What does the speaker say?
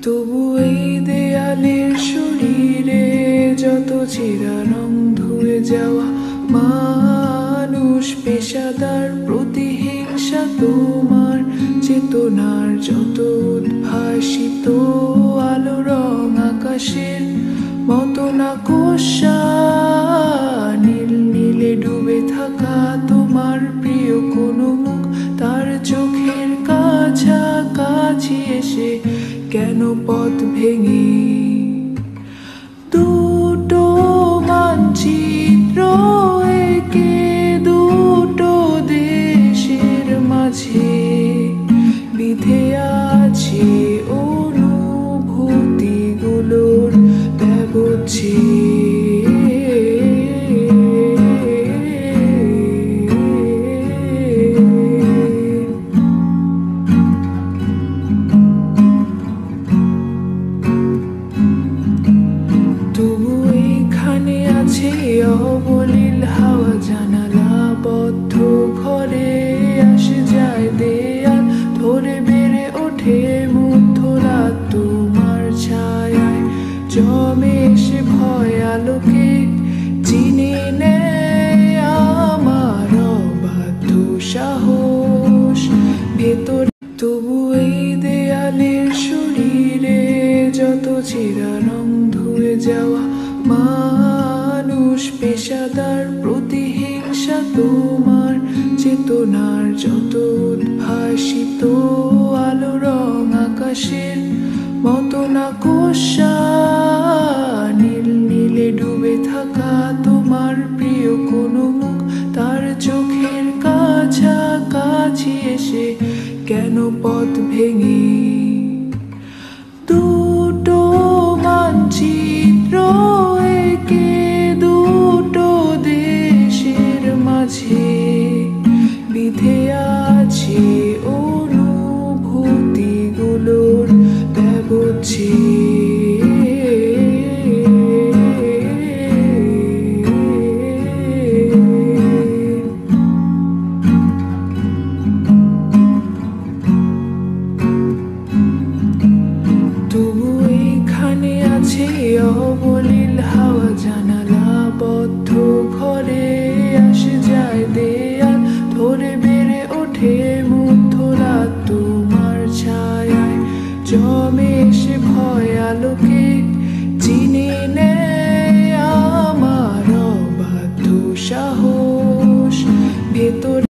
তবু এই দেয়ালের শরীরে যত ছেঁড়া রং ধুয়ে যাওয়া মানুষ, পেশাদার প্রতিহিংসা তোমার চেতনার যত উদ্ভাসিত আলো রং আকাশের মতো না কোষা নীল নীলে ডুবে থাকা তোমার প্রিয় কোনো মুখ তার চোখের কাছাকাছি এসে কেন পথ ভেঙে দুটো মানচিত্র একে দুটো দেশের মাঝে বিধে আছে অনুভূতিগুলোর ব্যবচ্ছেদ। তবু এইখানে আছে অবলীল হাওয়া, জানালা বদ্ধ ঘরে আসে যায় দেয়াল ধরে বেড়ে ওঠে মধ্যরাত তোমার ছায়ায় জমে এসে ভয় আলোকে চিনে নেয় আমার অবাধ্য সাহস ভেতর। তবু এই দেয়ালের শরীরে যত ছেঁড়া রং ধুয়ে যাওয়া মানুষ, পেশাদার প্রতিহিংসা তোমার চেতনার যত উদ্ভাসিত আলো রং আকাশের মতো না কোষা নীল নীলে ডুবে থাকা তোমার প্রিয় কোনো মুখ তার চোখের কাছাকাছি এসে কেন পথ ভেঙে